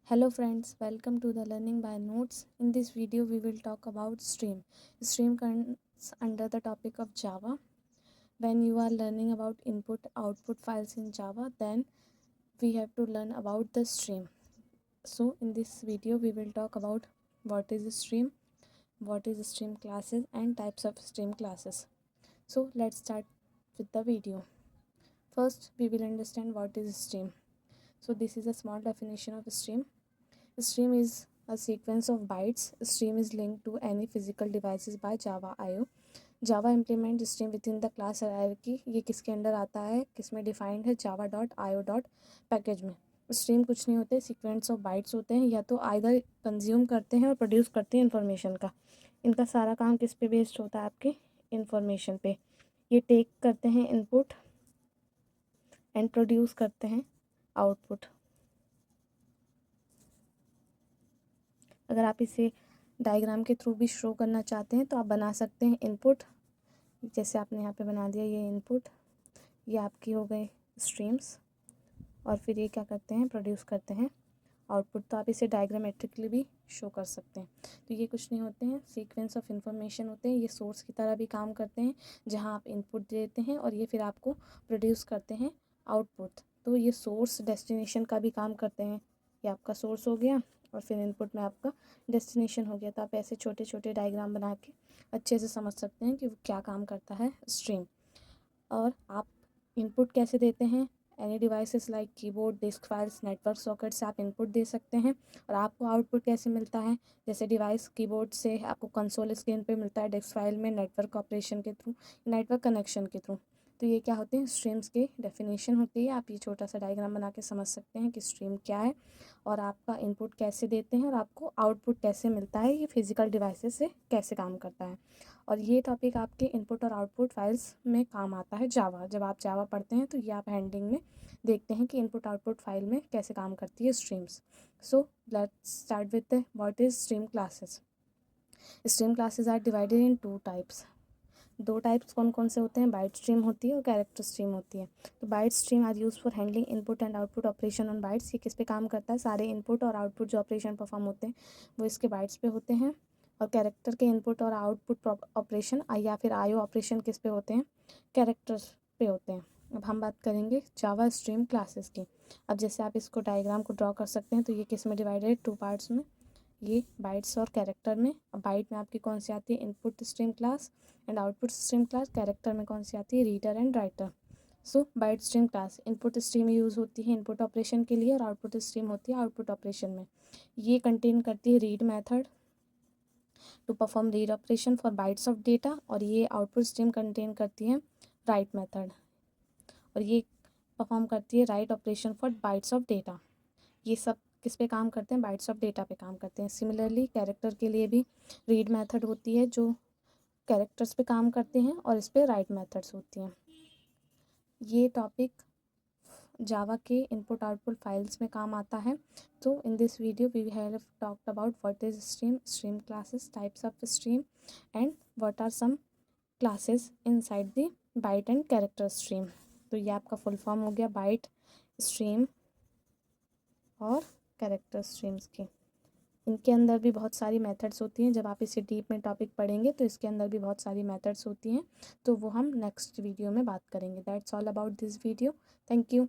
Hello friends, welcome to the Learning by Notes. In this video we will talk about stream. Stream comes under the topic of Java. When you are learning about input output files in Java, then we have to learn about the stream. So in this video we will talk about what is a stream, what is stream classes and types of stream classes. So let's start with the video. First we will understand what is stream. So this is a small definition of stream. Stream is a sequence of bytes. Stream is linked to any physical devices by Java IO. Java implement stream within the class hierarchy. ये किसके under आता है, किसमें defined है, java.io.package में. Stream कुछ नहीं होते, सीक्वेंस ऑफ बाइट्स होते हैं, या तो आइदर कंज्यूम करते हैं और प्रोड्यूस करते हैं इन्फॉर्मेशन का. इनका सारा काम किस पे बेस्ड होता है, आपके इन्फॉर्मेशन पे. ये टेक करते हैं इनपुट एंड प्रोड्यूस करते हैं आउटपुट. अगर आप इसे डायग्राम के थ्रू भी शो करना चाहते हैं तो आप बना सकते हैं. इनपुट, जैसे आपने यहाँ पे बना दिया, ये इनपुट, ये आपकी हो गई स्ट्रीम्स, और फिर ये क्या करते हैं, प्रोड्यूस करते हैं आउटपुट. तो आप इसे डायग्रामेट्रिकली भी शो कर सकते हैं. तो ये कुछ नहीं होते हैं, सीक्वेंस ऑफ इंफॉर्मेशन होते हैं. ये सोर्स की तरह भी काम करते हैं, जहाँ आप इनपुट देते हैं और ये फिर आपको प्रोड्यूस करते हैं आउटपुट. तो ये सोर्स डेस्टिनेशन का भी काम करते हैं. ये आपका सोर्स हो गया और फिर इनपुट में आपका डेस्टिनेशन हो गया. तो आप ऐसे छोटे छोटे डायग्राम बना के अच्छे से समझ सकते हैं कि वो क्या काम करता है स्ट्रीम. और आप इनपुट कैसे देते हैं, any devices like keyboard, disk files, network socket से आप इनपुट दे सकते हैं. और आपको आउटपुट कैसे मिलता है, जैसे डिवाइस कीबोर्ड से आपको कंसोल स्क्रीन पे मिलता है, डिस्क फाइल में नेटवर्क ऑपरेशन के थ्रू, नेटवर्क कनेक्शन के थ्रू. तो ये क्या होते हैं, स्ट्रीम्स के डेफिनेशन होती है. आप ये छोटा सा डायग्राम बना के समझ सकते हैं कि स्ट्रीम क्या है और आपका इनपुट कैसे देते हैं और आपको आउटपुट कैसे मिलता है, ये फिजिकल डिवाइसेस से कैसे काम करता है. और ये टॉपिक आपके इनपुट और आउटपुट फाइल्स में काम आता है जावा. जब आप जावा पढ़ते हैं तो ये आप हैंडिंग में देखते हैं कि इनपुट आउटपुट फाइल में कैसे काम करती है streams. So let's start with what is stream classes. Stream classes are divided in two types. दो टाइप्स कौन कौन से होते हैं, बाइट स्ट्रीम होती है और कैरेक्टर स्ट्रीम होती है. तो byte stream are use for handling input and output operation on bytes. ये किस पे काम करता है, सारे इनपुट और आउटपुट जो ऑपरेशन परफॉर्म होते हैं वो इसके बाइट्स पे होते हैं. और कैरेक्टर के इनपुट और आउटपुट ऑपरेशन या फिर आईओ ऑपरेशन किस पे होते हैं, कैरेक्टर्स पे होते हैं. अब हम बात करेंगे जावा स्ट्रीम क्लासेस की. अब जैसे आप इसको डायग्राम को ड्रॉ कर सकते हैं, तो ये किस में डिवाइडेड है, टू पार्ट्स में. ये बाइट्स और कैरेक्टर में. अब बाइट में आपकी कौन सी आती है, input stream class and output stream class. Character में कौन सी आती है, reader and writer. So byte stream class input stream use होती है इनपुट ऑपरेशन के लिए और आउटपुट स्ट्रीम होती है आउटपुट ऑपरेशन में. ये कंटेन करती है read method to perform read operation for bytes of data. और ये आउटपुट स्ट्रीम कंटेन करती है राइट मेथड, और ये परफॉर्म करती है write operation for bytes of data. ये सब किस पे काम करते हैं, बाइट्स ऑफ डेटा पे काम करते हैं. सिमिलरली कैरेक्टर के लिए भी रीड मेथड होती है जो कैरेक्टर्स पे काम करते हैं और इस पे राइट मेथड्स होती हैं. ये टॉपिक जावा के इनपुट आउटपुट फाइल्स में काम आता है. तो in this video we have talked about what is stream, stream classes, types of stream and what are some classes inside the byte and character stream. तो ये आपका फुल फॉर्म हो गया बाइट, स्ट्रीम और कैरेक्टर स्ट्रीम्स की. इनके अंदर भी बहुत सारी मेथड्स होती हैं. जब आप इसे डीप में टॉपिक पढ़ेंगे तो इसके अंदर भी बहुत सारी मेथड्स होती हैं, तो वो हम नेक्स्ट वीडियो में बात करेंगे. That's all about this video. Thank you.